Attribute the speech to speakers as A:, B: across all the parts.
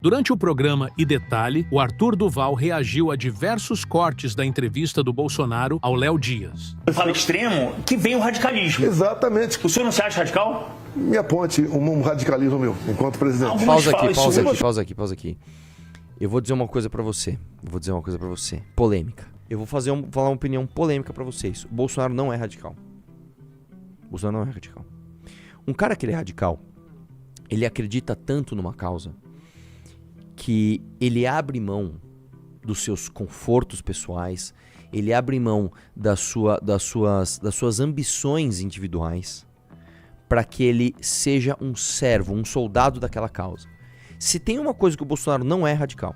A: Durante o programa E Detalhe, o Arthur Duval reagiu a diversos cortes da entrevista do Bolsonaro ao Léo Dias.
B: Eu falo extremo, que vem o radicalismo.
C: Exatamente.
B: O senhor não se acha radical?
C: Me aponte um radicalismo meu, enquanto presidente.
D: Pausa aqui. Eu vou dizer uma coisa pra você. Polêmica. Eu vou falar uma opinião polêmica pra vocês. O Bolsonaro não é radical. Um cara que ele é radical, ele acredita tanto numa causa que ele abre mão dos seus confortos pessoais, ele abre mão das suas ambições individuais para que ele seja um servo, um soldado daquela causa. Se tem uma coisa que o Bolsonaro não é radical,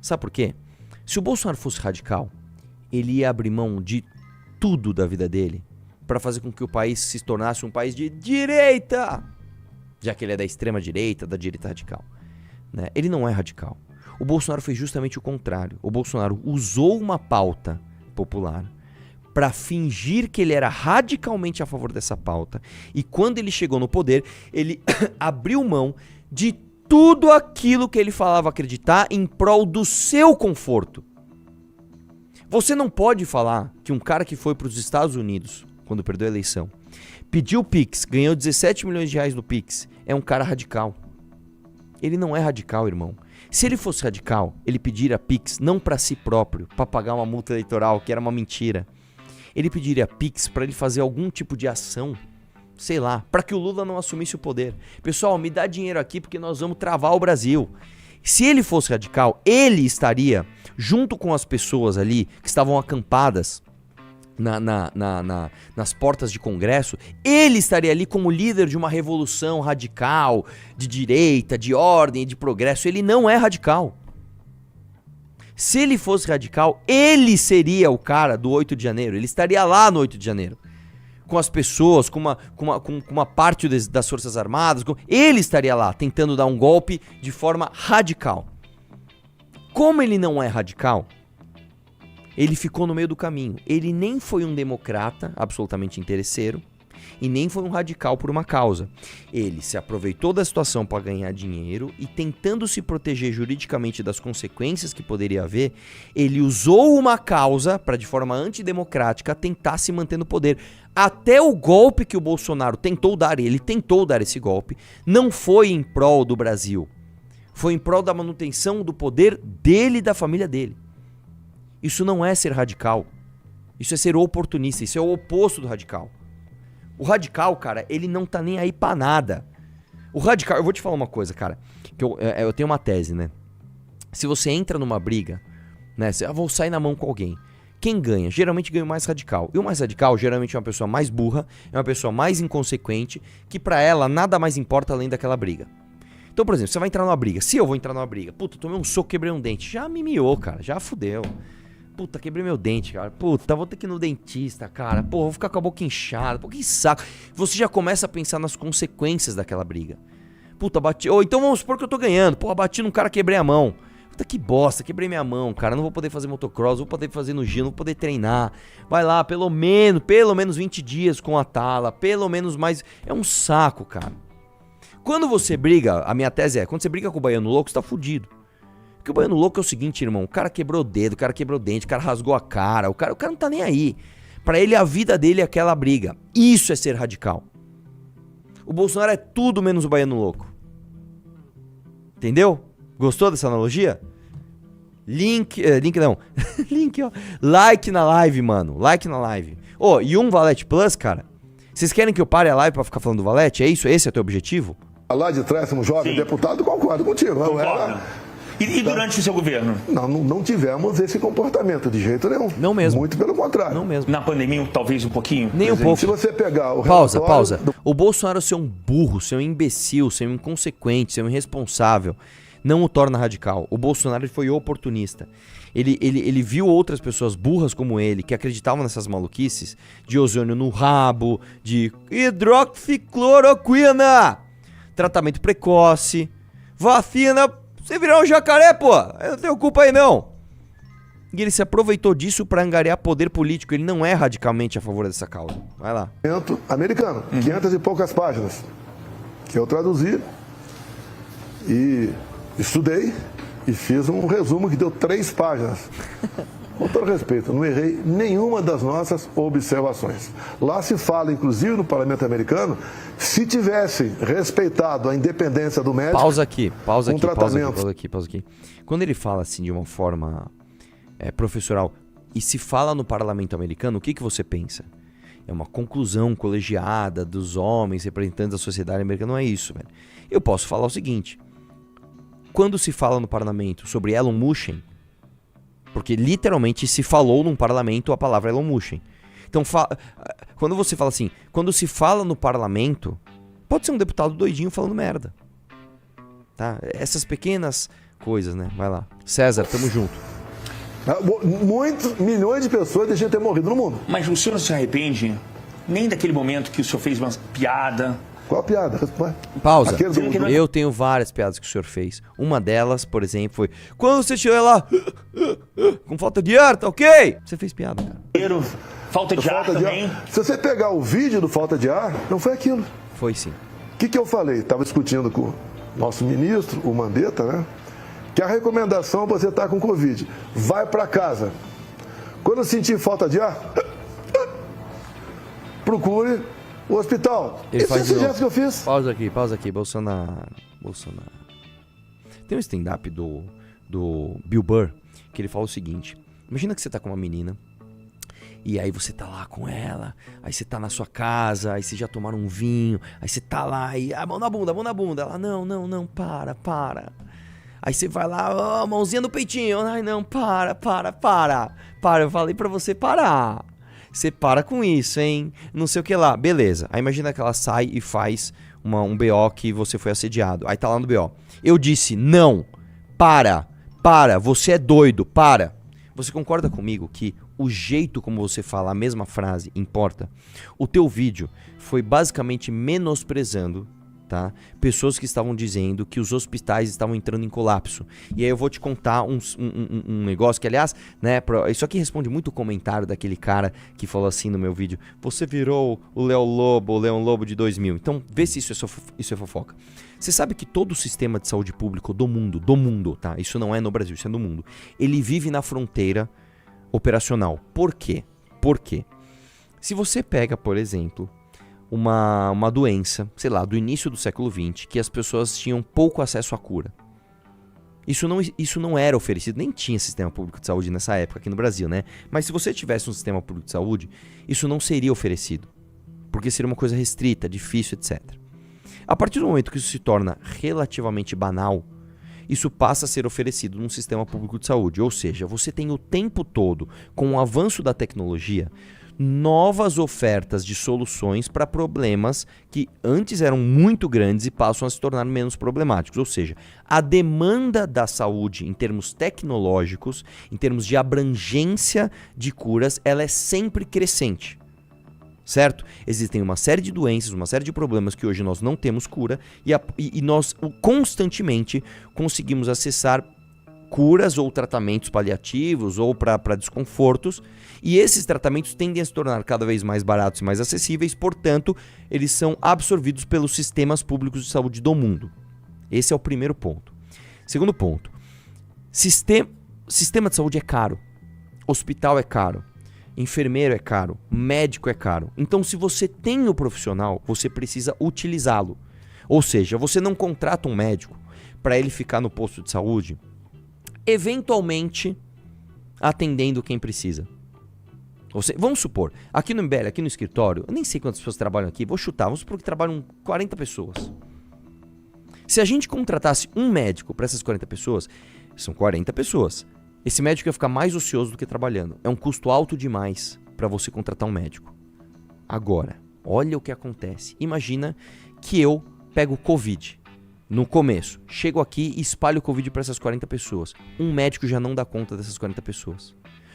D: sabe por quê? Se o Bolsonaro fosse radical, ele ia abrir mão de tudo da vida dele para fazer com que o país se tornasse um país de direita, já que ele é da extrema direita, da direita radical. Né? Ele não é radical. O Bolsonaro fez justamente o contrário. O Bolsonaro usou uma pauta popular para fingir que ele era radicalmente a favor dessa pauta. E quando ele chegou no poder, ele abriu mão de tudo aquilo que ele falava acreditar em prol do seu conforto. Você não pode falar que um cara que foi para os Estados Unidos, quando perdeu a eleição, pediu Pix, ganhou 17 milhões de reais no Pix, é um cara radical. Ele não é radical, irmão. Se ele fosse radical, ele pediria Pix não para si próprio, para pagar uma multa eleitoral, que era uma mentira. Ele pediria Pix para ele fazer algum tipo de ação, sei lá, para que o Lula não assumisse o poder. Pessoal, me dá dinheiro aqui porque nós vamos travar o Brasil. Se ele fosse radical, ele estaria junto com as pessoas ali que estavam acampadas nas portas de Congresso, ele estaria ali como líder de uma revolução radical, de direita, de ordem, de progresso. Ele não é radical. Se ele fosse radical, ele seria o cara do 8 de janeiro. Ele estaria lá no 8 de janeiro. Com as pessoas, com uma parte das Forças Armadas. Ele estaria lá, tentando dar um golpe de forma radical. Como ele não é radical, ele ficou no meio do caminho. Ele nem foi um democrata absolutamente interesseiro e nem foi um radical por uma causa. Ele se aproveitou da situação para ganhar dinheiro e, tentando se proteger juridicamente das consequências que poderia haver, ele usou uma causa para, de forma antidemocrática, tentar se manter no poder. Até o golpe que o Bolsonaro tentou dar, ele tentou dar esse golpe, não foi em prol do Brasil. Foi em prol da manutenção do poder dele e da família dele. Isso não é ser radical. Isso é ser oportunista. Isso é o oposto do radical. O radical, cara, ele não tá nem aí pra nada. O radical... Eu vou te falar uma coisa, cara. Que eu tenho uma tese, né? Se você entra numa briga, né? Eu vou sair na mão com alguém. Quem ganha? Geralmente ganha o mais radical. E o mais radical, geralmente, é uma pessoa mais burra, é uma pessoa mais inconsequente, que pra ela nada mais importa além daquela briga. Então, por exemplo, você vai entrar numa briga. Se eu vou entrar numa briga, puta, tomei um soco, quebrei um dente. Já me miou, cara. Já fudeu. Puta, quebrei meu dente, cara. Puta, vou ter que ir no dentista, cara. Pô, vou ficar com a boca inchada. Pô, que saco. Você já começa a pensar nas consequências daquela briga. Puta, bati... Ou então vamos supor que eu tô ganhando. Pô, bati num cara, quebrei a mão. Puta, que bosta, quebrei minha mão, cara. Não vou poder fazer motocross, não vou poder fazer no giro, não vou poder treinar. Vai lá, pelo menos 20 dias com a tala. Pelo menos mais... É um saco, cara. Quando você briga, a minha tese é, quando você briga com o baiano louco, você tá fudido. Porque o baiano louco é o seguinte, irmão, o cara quebrou o dedo, o cara quebrou o dente, o cara rasgou a cara, o cara não tá nem aí. Pra ele, a vida dele é aquela briga. Isso é ser radical. O Bolsonaro é tudo menos o baiano louco. Entendeu? Gostou dessa analogia? Link ó. Like na live, mano. Like na live. Ô, e um Valete Plus, cara? Vocês querem que eu pare a live pra ficar falando do Valete? É isso? Esse é o teu objetivo?
C: Lá de trás, como jovem deputado, concordo contigo.
B: Concordo. E durante o seu governo?
C: Não tivemos esse comportamento de jeito nenhum.
D: Não mesmo.
C: Muito pelo contrário.
D: Não mesmo.
B: Na pandemia, talvez um pouquinho?
D: Nem um pouco.
C: Se você pegar o
D: Pausa. O Bolsonaro ser um burro, ser um imbecil, ser um inconsequente, ser um irresponsável, não o torna radical. O Bolsonaro foi oportunista. Ele viu outras pessoas burras como ele, que acreditavam nessas maluquices, de ozônio no rabo, de hidroxicloroquina, tratamento precoce, vacina... Você virar um jacaré, pô. Eu não tenho culpa aí, não. E ele se aproveitou disso pra angariar poder político. Ele não é radicalmente a favor dessa causa. Vai lá.
C: Americano, 500 e poucas páginas, que eu traduzi e Estudei e fiz um resumo que deu 3 páginas. Com todo respeito, não errei nenhuma das nossas observações. Lá se fala, inclusive no parlamento americano, se tivessem respeitado a independência do médico...
D: Pausa aqui.
C: tratamento.
D: Quando ele fala assim de uma forma professoral, e se fala no parlamento americano, o que você pensa? É uma conclusão colegiada dos homens, representantes da sociedade americana, não é isso, velho. Eu posso falar o seguinte, quando se fala no parlamento sobre Elon Musk, porque literalmente se falou num parlamento a palavra Elon Musk. Então, quando você fala assim, quando se fala no parlamento, pode ser um deputado doidinho falando merda. Tá? Essas pequenas coisas, né? Vai lá. César, tamo junto.
C: Milhões de pessoas deixam de ter morrido no mundo.
B: Mas o senhor não se arrepende nem daquele momento que o senhor fez uma piada?
C: Qual a piada?
D: Pausa.
C: Aquele do-
D: Eu tenho várias piadas que o senhor fez. Uma delas, por exemplo, foi quando você estiver lá com falta de ar, tá ok? Você fez piada, cara.
B: Falta de ar também.
C: Se você pegar o vídeo do falta de ar, não foi aquilo.
D: Foi sim.
C: O que eu falei? Estava discutindo com o nosso ministro, o Mandetta, né? Que a recomendação você está com Covid. Vai para casa. Quando sentir falta de ar, procure o hospital.
D: Ele
C: Esse é o
D: faz de novo.
C: gesto que eu fiz.
D: Pausa aqui. Bolsonaro. Tem um stand-up do Bill Burr que ele fala o seguinte. Imagina que você tá com uma menina e aí você tá lá com ela, aí você tá na sua casa, aí vocês já tomaram um vinho, aí você tá lá e mão na bunda. Ela, não, para. Aí você vai lá, mãozinha no peitinho. Ai, não, para. Eu falei pra você parar. Você para com isso, hein? Não sei o que lá. Beleza. Aí imagina que ela sai e faz um BO que você foi assediado. Aí tá lá no BO. Eu disse, não. Para. Você é doido. Para. Você concorda comigo que o jeito como você fala a mesma frase importa? O teu vídeo foi basicamente menosprezando, tá? Pessoas que estavam dizendo que os hospitais estavam entrando em colapso. E aí eu vou te contar um negócio que, aliás, né, isso aqui responde muito o comentário daquele cara que falou assim no meu vídeo: você virou o Leão Lobo de 2000. Então, vê se isso é fofoca. Você sabe que todo o sistema de saúde público do mundo, tá? Isso não é no Brasil, isso é no mundo. Ele vive na fronteira operacional. Por quê? Se você pega, por exemplo, uma doença, sei lá, do início do século XX, que as pessoas tinham pouco acesso à cura. Isso não era oferecido, nem tinha sistema público de saúde nessa época aqui no Brasil, né? Mas se você tivesse um sistema público de saúde, isso não seria oferecido, porque seria uma coisa restrita, difícil, etc. A partir do momento que isso se torna relativamente banal, isso passa a ser oferecido num sistema público de saúde. Ou seja, você tem o tempo todo, com o avanço da tecnologia, novas ofertas de soluções para problemas que antes eram muito grandes e passam a se tornar menos problemáticos. Ou seja, a demanda da saúde em termos tecnológicos, em termos de abrangência de curas, ela é sempre crescente. Certo? Existem uma série de doenças, uma série de problemas que hoje nós não temos cura e nós constantemente conseguimos acessar curas ou tratamentos paliativos ou para desconfortos, e esses tratamentos tendem a se tornar cada vez mais baratos e mais acessíveis, portanto, eles são absorvidos pelos sistemas públicos de saúde do mundo. Esse é o primeiro ponto. Segundo ponto, sistema de saúde é caro, hospital é caro, enfermeiro é caro, médico é caro. Então, se você tem o profissional, você precisa utilizá-lo. Ou seja, você não contrata um médico para ele ficar no posto de saúde, eventualmente atendendo quem precisa. Vamos supor, aqui no MBL, aqui no escritório, eu nem sei quantas pessoas trabalham aqui, vou chutar, vamos supor que trabalham 40 pessoas. Se a gente contratasse um médico para essas 40 pessoas, são 40 pessoas. Esse médico ia ficar mais ocioso do que trabalhando. É um custo alto demais para você contratar um médico. Agora, olha o que acontece. Imagina que eu pego Covid no começo, chego aqui e espalho o Covid para essas 40 pessoas. Um médico já não dá conta dessas 40 pessoas.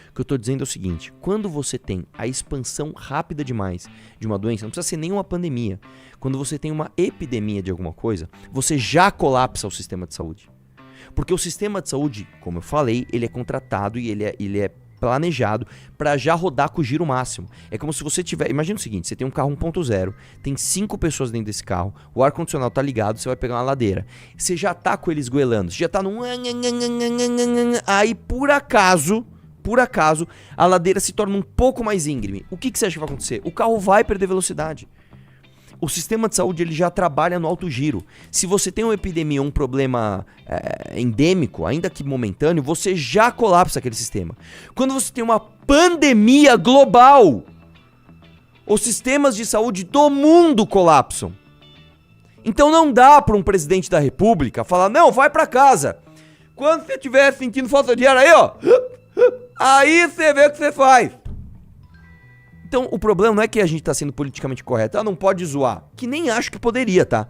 D: O que eu estou dizendo é o seguinte: quando você tem a expansão rápida demais de uma doença, não precisa ser nenhuma pandemia. Quando você tem uma epidemia de alguma coisa, você já colapsa o sistema de saúde. Porque o sistema de saúde, como eu falei, ele é contratado e ele é planejado para já rodar com o giro máximo. É como se você tiver... Imagina o seguinte, você tem um carro 1.0, tem 5 pessoas dentro desse carro, o ar-condicionado tá ligado, você vai pegar uma ladeira. Você já tá com ele esgoelando, você já tá num... Aí, por acaso, a ladeira se torna um pouco mais íngreme. O que você acha que vai acontecer? O carro vai perder velocidade. O sistema de saúde ele já trabalha no alto giro. Se você tem uma epidemia, um problema endêmico, ainda que momentâneo, você já colapsa aquele sistema. Quando você tem uma pandemia global, os sistemas de saúde do mundo colapsam. Então não dá para um presidente da república falar, não, vai para casa. Quando você estiver sentindo falta de ar aí, ó, aí você vê o que você faz. Então, o problema não é que a gente tá sendo politicamente correto. Não pode zoar. Que nem acho que poderia, tá?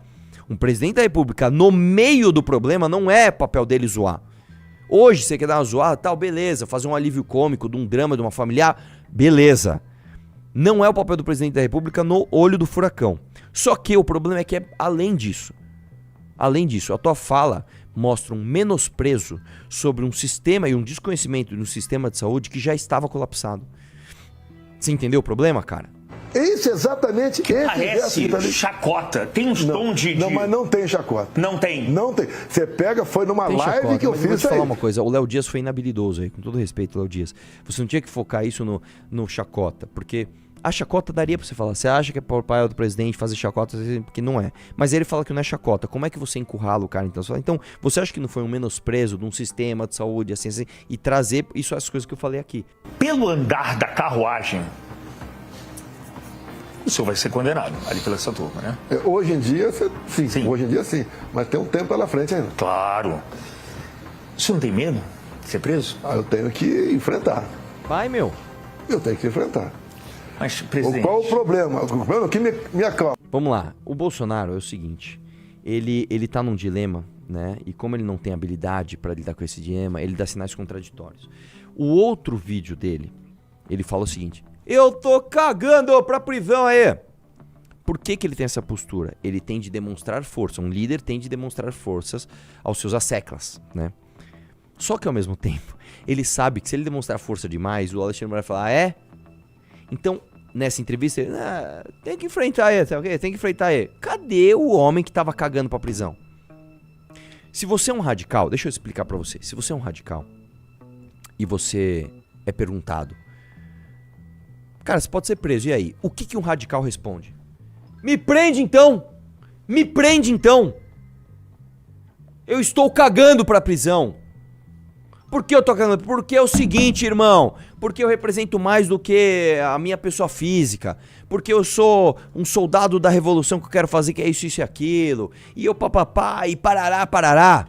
D: Um presidente da república, no meio do problema, não é papel dele zoar. Hoje, você quer dar uma zoada, tal, beleza. Fazer um alívio cômico de um drama, de uma familiar, beleza. Não é o papel do presidente da república no olho do furacão. Só que o problema é que é além disso. Além disso, a tua fala mostra um menosprezo sobre um sistema e um desconhecimento de um sistema de saúde que já estava colapsado. Você entendeu o problema, cara?
C: Isso exatamente.
B: Parece chacota. Tem uns tom de...
C: Não, mas não tem chacota.
B: Não tem?
C: Não tem. Você pega, foi numa
D: Tem
C: live
D: chacota,
C: que eu
D: mas
C: fiz
D: vou te
C: isso aí.
D: falar uma coisa. O Léo Dias foi inabilidoso aí, com todo respeito, Léo Dias. Você não tinha que focar isso no chacota, porque a chacota daria pra você falar. Você acha que é papel do presidente fazer chacota, porque não é. Mas ele fala que não é chacota. Como é que você encurrala o cara, então? Você fala, então, você acha que não foi um menosprezo de um sistema de saúde, assim, e trazer isso as coisas que eu falei aqui?
B: Pelo andar da carruagem, o senhor vai ser condenado ali pela essa turma, né?
C: Hoje em dia, sim. Hoje em dia, sim. Mas tem um tempo pela frente ainda.
B: Claro. O senhor não tem medo de ser preso?
C: Eu tenho que enfrentar.
D: Vai, meu.
C: Eu tenho que enfrentar.
B: Mas, presidente...
C: Qual o problema? O problema que me acalma.
D: Vamos lá. O Bolsonaro é o seguinte. Ele tá num dilema, né? E como ele não tem habilidade para lidar com esse dilema, ele dá sinais contraditórios. O outro vídeo dele, ele fala o seguinte: eu tô cagando pra prisão aí. Por que ele tem essa postura? Ele tem de demonstrar força. Um líder tem de demonstrar forças aos seus asseclas, né? Só que ao mesmo tempo, ele sabe que se ele demonstrar força demais, o Alexandre vai falar, é? Então, nessa entrevista, ele, tem que enfrentar ele, tá ok? Tem que enfrentar ele. Cadê o homem que tava cagando pra prisão? Se você é um radical, deixa eu explicar pra você. Se você é um radical e você é perguntado, cara, você pode ser preso, e aí? O que um radical responde? Me prende então! Me prende então! Eu estou cagando pra prisão! Por que eu tô cagando? Porque é o seguinte, irmão. Porque eu represento mais do que a minha pessoa física. Porque eu sou um soldado da revolução que eu quero fazer, que é isso, isso e aquilo. E eu papapá, e parará, parará.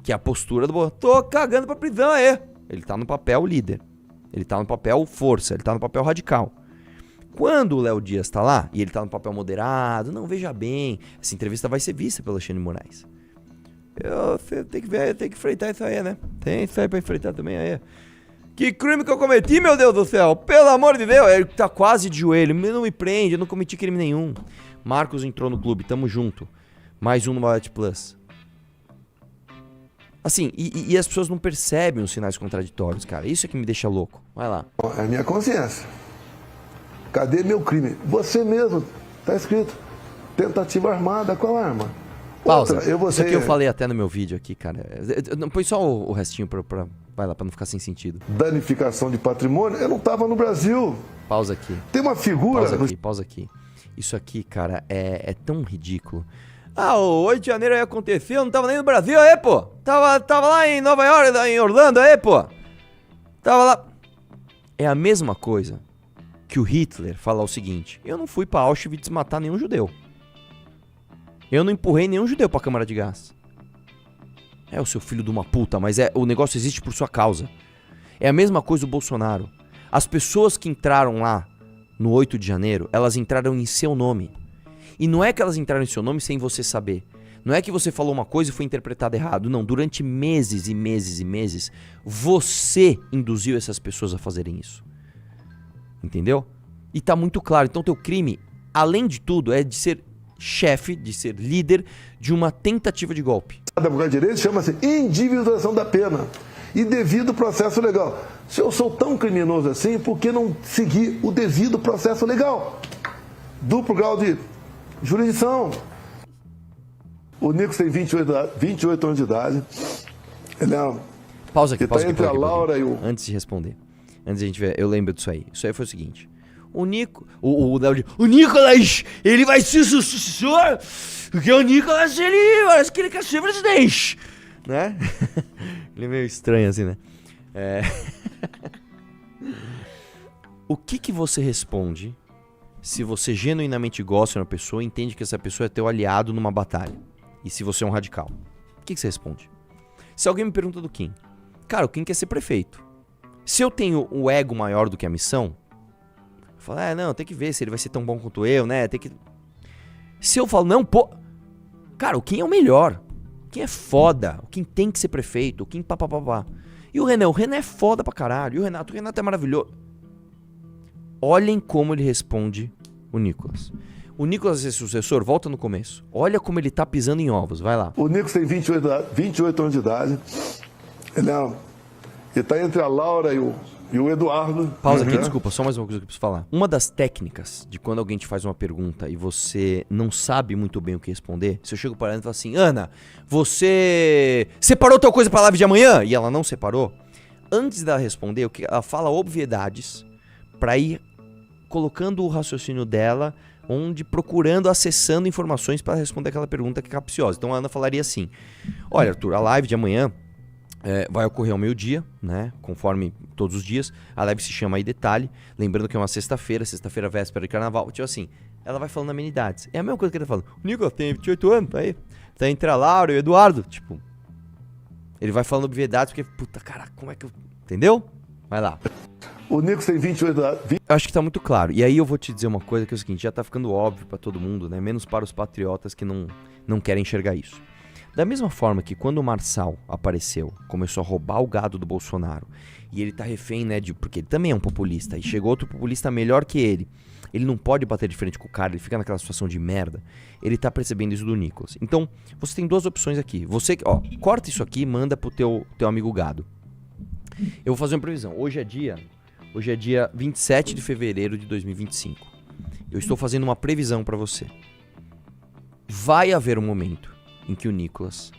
D: Que é a postura do... Tô cagando pra prisão, aí. Ele tá no papel líder. Ele tá no papel força. Ele tá no papel radical. Quando o Léo Dias tá lá, e ele tá no papel moderado, não, veja bem, essa entrevista vai ser vista pelo Alexandre de Moraes. Tem que ver, tem que enfrentar isso aí, né? Tem isso aí pra enfrentar também aí. Que crime que eu cometi, meu Deus do céu? Pelo amor de Deus, ele tá quase de joelho. Não me prende, eu não cometi crime nenhum. Marcos entrou no clube, tamo junto. Mais um no Malete Plus. Assim, e as pessoas não percebem os sinais contraditórios, cara. Isso é que me deixa louco. Vai lá.
C: É a minha consciência. Cadê meu crime? Você mesmo, tá escrito. Tentativa armada, qual arma?
D: Pausa.
C: Outra,
D: Isso aqui eu falei até no meu vídeo aqui, cara. Põe só o restinho vai lá, pra não ficar sem sentido.
C: Danificação de patrimônio, eu não tava no Brasil.
D: Pausa aqui.
C: Tem uma figura...
D: Pausa aqui. Isso aqui, cara, é tão ridículo. O 8 de janeiro aí aconteceu, eu não tava nem no Brasil aí, pô. Tava lá em Nova York, em Orlando aí, pô. Tava lá. É a mesma coisa que o Hitler falar o seguinte: eu não fui pra Auschwitz matar nenhum judeu. Eu não empurrei nenhum judeu pra câmara de gás. É o seu filho de uma puta, mas o negócio existe por sua causa. É a mesma coisa o Bolsonaro. As pessoas que entraram lá no 8 de janeiro, elas entraram em seu nome. E não é que elas entraram em seu nome sem você saber. Não é que você falou uma coisa e foi interpretado errado. Não, durante meses e meses e meses, você induziu essas pessoas a fazerem isso. Entendeu? E tá muito claro. Então teu crime, além de tudo, é de ser chefe, de ser líder de uma tentativa de golpe.
C: A advogado de direito chama-se individualização da pena. e devido processo legal. Se eu sou tão criminoso assim, por que não seguir o devido processo legal? Duplo grau de jurisdição. O Nicolas tem 28 anos de idade. Ele é...
D: Pausa aqui, pausa aqui.
C: Entre a Laura e o...
D: Antes de responder. Antes de a gente ver, eu lembro disso aí. Isso aí foi o seguinte. O Nicolas, ele vai ser sucessor, porque o Nicolas, ele parece que ele quer ser presidente, né? Ele é meio estranho assim, né? O que você responde se você genuinamente gosta de uma pessoa e entende que essa pessoa é teu aliado numa batalha? E se você é um radical? O que você responde? Se alguém me pergunta do Kim, cara, o Kim quer ser prefeito. Se eu tenho o ego maior do que a missão, eu falo, não, tem que ver se ele vai ser tão bom quanto eu, né? Tem que... Se eu falo, não, pô... Cara, o Kim é o melhor. O Kim é foda. O Kim tem que ser prefeito. O Kim papapá. E o Renan é foda pra caralho. E o Renato é maravilhoso. Olhem como ele responde o Nicolas. O Nicolas, esse sucessor, volta no começo. Olha como ele tá pisando em ovos. Vai lá.
C: O Nicolas tem 28 anos de idade. Ele tá entre a Laura e o Eduardo.
D: Pausa aqui, desculpa, só mais uma coisa que eu preciso falar. Uma das técnicas de quando alguém te faz uma pergunta e você não sabe muito bem o que responder, se eu chego para ela e falo assim, Ana, você separou tal coisa pra live de amanhã? E ela não separou. Antes dela responder, ela fala obviedades pra ir colocando o raciocínio dela, procurando, acessando informações para responder aquela pergunta que é capciosa. Então a Ana falaria assim, olha, Arthur, a live de amanhã vai ocorrer ao meio-dia, né? Conforme todos os dias. A live se chama aí Detalhe. Lembrando que é uma sexta-feira véspera de carnaval. Tipo assim, ela vai falando amenidades. É a mesma coisa que ele tá falando. O Nicolas tem 28 anos, tá aí. Tá entre a Laura e o Eduardo. Tipo, ele vai falando obviedades porque, puta, cara, como é que eu... Entendeu? Vai lá.
C: O Nicolas tem 28 anos.
D: Eu acho que tá muito claro. E aí eu vou te dizer uma coisa que é o seguinte, já tá ficando óbvio pra todo mundo, né? Menos para os patriotas que não querem enxergar isso. Da mesma forma que quando o Marçal apareceu, começou a roubar o gado do Bolsonaro, e ele tá refém, né, porque ele também é um populista, e chegou outro populista melhor que ele não pode bater de frente com o cara, ele fica naquela situação de merda, ele tá percebendo isso do Nicolas. Então, você tem duas opções aqui. Você, corta isso aqui e manda pro teu amigo gado. Eu vou fazer uma previsão. Hoje é dia 27 de fevereiro de 2025. Eu estou fazendo uma previsão pra você. Vai haver um momento em que o Nicolas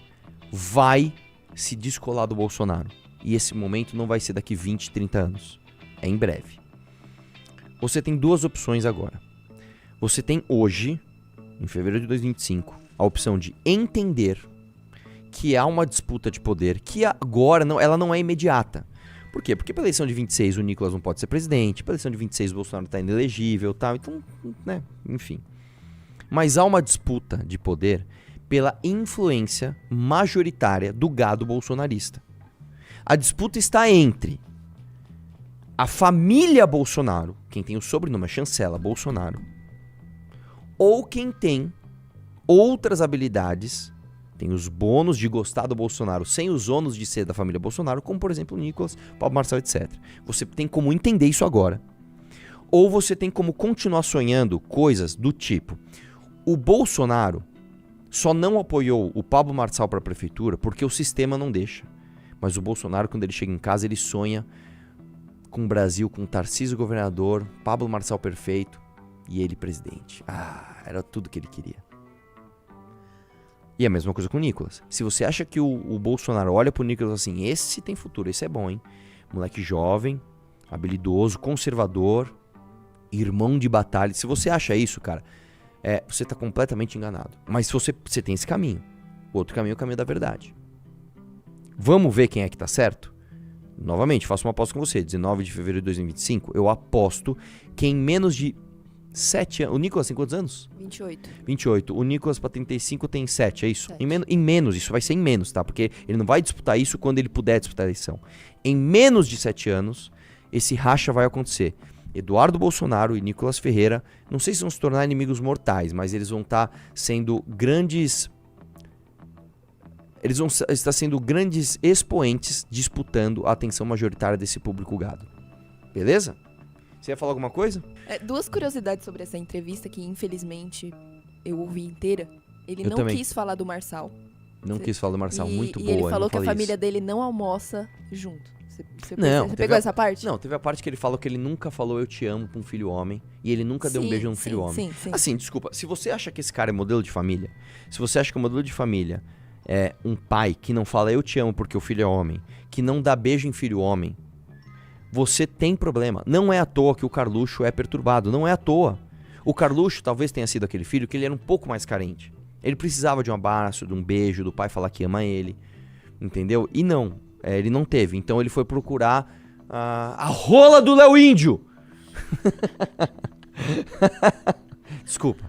D: vai se descolar do Bolsonaro. E esse momento não vai ser daqui 20, 30 anos. É em breve. Você tem duas opções agora. Você tem hoje, em fevereiro de 2025, a opção de entender que há uma disputa de poder que agora ela não é imediata. Por quê? Porque pela eleição de 26 o Nicolas não pode ser presidente, pela eleição de 26 o Bolsonaro está inelegível e tal, então, né, enfim. Mas há uma disputa de poder pela influência majoritária do gado bolsonarista. A disputa está entre a família Bolsonaro, quem tem o sobrenome é Chancela Bolsonaro, ou quem tem outras habilidades, tem os bônus de gostar do Bolsonaro sem os ônus de ser da família Bolsonaro, como por exemplo o Nicolas, Paulo Marçal, etc. Você tem como entender isso agora. Ou você tem como continuar sonhando coisas do tipo, o Bolsonaro só não apoiou o Pablo Marçal para a prefeitura porque o sistema não deixa. Mas o Bolsonaro, quando ele chega em casa, ele sonha com o Brasil, com o Tarcísio governador, Pablo Marçal perfeito e ele presidente. Era tudo que ele queria. E a mesma coisa com o Nicolas. Se você acha que o Bolsonaro olha pro Nicolas assim, esse tem futuro, esse é bom, hein? Moleque jovem, habilidoso, conservador, irmão de batalha. Se você acha isso, cara, você tá completamente enganado. Mas se você tem esse caminho. O outro caminho é o caminho da verdade. Vamos ver quem é que tá certo? Novamente, faço uma aposta com você. 19 de fevereiro de 2025, eu aposto que em menos de 7 anos... O Nicolas tem quantos anos? 28. O Nicolas para 35 tem 7, é isso? 7. Em menos, isso vai ser em menos, tá? Porque ele não vai disputar isso quando ele puder disputar a eleição. Em menos de 7 anos, esse racha vai acontecer. Eduardo Bolsonaro e Nicolas Ferreira, não sei se vão se tornar inimigos mortais, mas eles vão estar sendo grandes... Eles vão estar sendo grandes expoentes disputando a atenção majoritária desse público gado. Beleza? Você ia falar alguma coisa?
E: Duas curiosidades sobre essa entrevista que, infelizmente, eu ouvi inteira. Ele
D: eu
E: não
D: também
E: quis falar do Marçal.
D: Não quis falar do Marçal, muito
E: e
D: boa.
E: ele
D: eu
E: falou
D: não
E: que a
D: falei
E: família
D: isso.
E: dele não almoça junto.
D: Não,
E: Você pegou essa parte?
D: Não, teve a parte que ele falou que ele nunca falou eu te amo pra um filho homem. E ele nunca deu um beijo num filho homem.
E: Sim.
D: Assim, desculpa, se você acha que esse cara é modelo de família, se você acha que o modelo de família é um pai que não fala eu te amo porque o filho é homem, que não dá beijo em filho homem, você tem problema. Não é à toa que o Carluxo é perturbado, não é à toa. O Carluxo talvez tenha sido aquele filho que ele era um pouco mais carente. Ele precisava de um abraço, de um beijo, do pai falar que ama ele, entendeu? E não, ele não teve. Então ele foi procurar a rola do Léo Índio. Desculpa.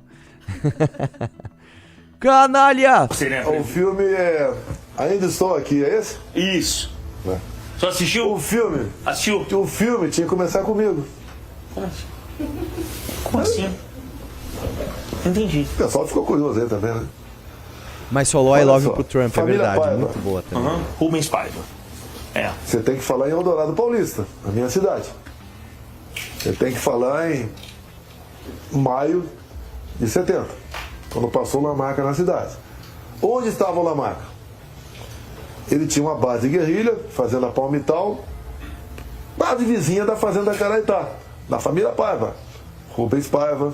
D: Canalha!
B: Você, né?
C: O filme é Ainda Estou Aqui, é esse?
B: Isso.
C: É.
B: Só assistiu?
C: O filme.
B: Assistiu?
C: O filme tinha que começar comigo.
B: Como assim? Entendi.
C: O pessoal ficou curioso aí também, né?
D: Mas falou I
C: Olha
D: love
C: só,
D: you pro Trump, é
C: família
D: verdade.
C: Paiva.
D: Muito boa também.
B: Aham. Rubens Paiva. É.
C: Você tem que falar em Eldorado Paulista, na minha cidade. Você tem que falar em maio de 70, quando passou o Lamarca na cidade. Onde estava o Lamarca? Ele tinha uma base de guerrilha, Fazenda Palmital, base vizinha da Fazenda Caraitá, da família Paiva, Rubens Paiva.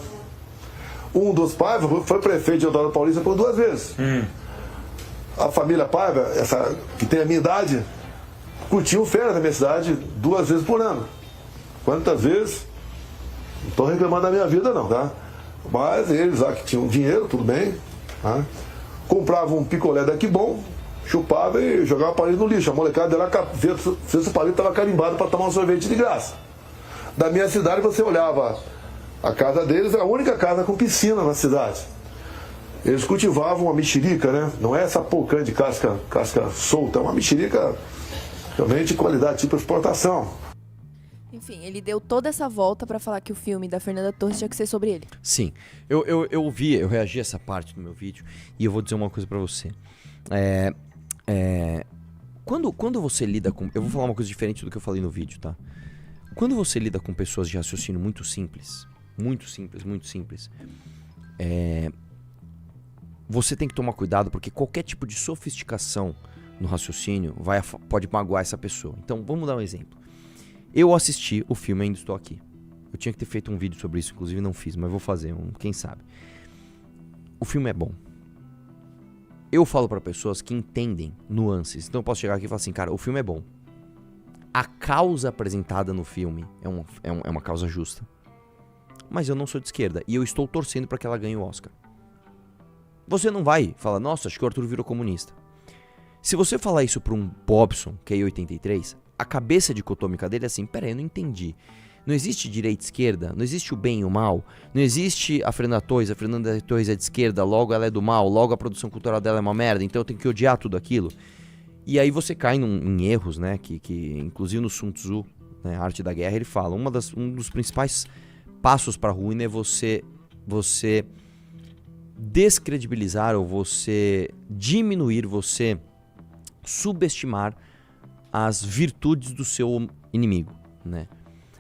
C: Um dos Paiva foi prefeito de Eldorado Paulista por 2 vezes. A família Paiva, essa que tem a minha idade, curtiam férias na minha cidade 2 vezes por ano. Quantas vezes? Não estou reclamando da minha vida não, tá? Mas eles lá que tinham dinheiro, tudo bem, tá? Compravam um picolé daqui bom, chupava e jogava o palito no lixo. A molecada dela via se o palito estava carimbado para tomar um sorvete de graça. Da minha cidade você olhava a casa deles, era a única casa com piscina na cidade. Eles cultivavam uma mexerica, né? Não é essa pocã de casca solta, é uma mexerica realmente de qualidade, tipo exportação.
E: Enfim, ele deu toda essa volta pra falar que o filme da Fernanda Torres tinha que ser sobre ele.
D: Sim, eu reagi a essa parte do meu vídeo e eu vou dizer uma coisa pra você. Quando você lida com... Eu vou falar uma coisa diferente do que eu falei no vídeo, tá? Quando você lida com pessoas de raciocínio muito simples, você tem que tomar cuidado porque qualquer tipo de sofisticação no raciocínio pode magoar essa pessoa. Então, vamos dar um exemplo. Eu assisti o filme Ainda Estou Aqui. Eu tinha que ter feito um vídeo sobre isso, inclusive não fiz, mas vou fazer, quem sabe. O filme é bom. Eu falo pra pessoas que entendem nuances. Então eu posso chegar aqui e falar assim, cara, o filme é bom. A causa apresentada no filme é uma causa justa. Mas eu não sou de esquerda e eu estou torcendo pra que ela ganhe o Oscar. Você não vai falar, nossa, acho que o Arthur virou comunista. Se você falar isso pra um Bobson, que é 83, a cabeça dicotômica dele é assim, peraí, eu não entendi. Não existe direita e esquerda, não existe o bem e o mal, não existe a Fernanda Torres é de esquerda, logo ela é do mal, logo a produção cultural dela é uma merda, então eu tenho que odiar tudo aquilo. E aí você cai em erros, né, que inclusive no Sun Tzu, né, a Arte da Guerra, ele fala, um dos principais passos para a ruína é você descredibilizar ou você diminuir, você subestimar as virtudes do seu inimigo, né?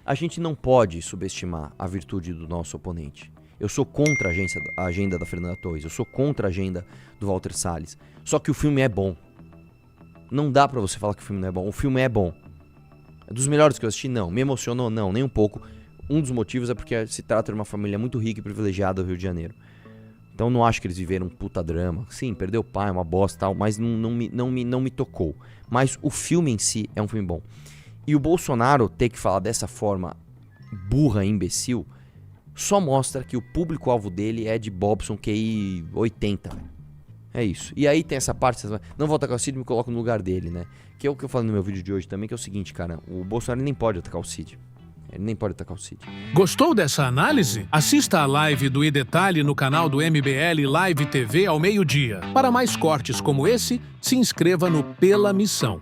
D: A gente não pode subestimar a virtude do nosso oponente. Eu sou contra a agenda da Fernanda Torres, eu sou contra a agenda do Walter Salles. Só que o filme é bom. Não dá pra você falar que o filme não é bom. O filme é bom. É dos melhores que eu assisti? Não. Me emocionou? Não, nem um pouco. Um dos motivos é porque se trata de uma família muito rica e privilegiada do Rio de Janeiro. Então não acho que eles viveram um puta drama. Sim, perdeu o pai, uma bosta e tal, mas não me tocou. Mas o filme em si é um filme bom. E o Bolsonaro ter que falar dessa forma burra e imbecil só mostra que o público-alvo dele é de Bobson QI 80. É isso. E aí tem essa parte, não vou atacar o Cid, me coloco no lugar dele, né? Que é o que eu falei no meu vídeo de hoje também, que é o seguinte, cara. O Bolsonaro nem pode atacar o Cid. Ele nem pode atacar o Cid.
A: Gostou dessa análise? Assista a live do iDetalhe no canal do MBL Live TV ao meio-dia. Para mais cortes como esse, se inscreva no Pela Missão.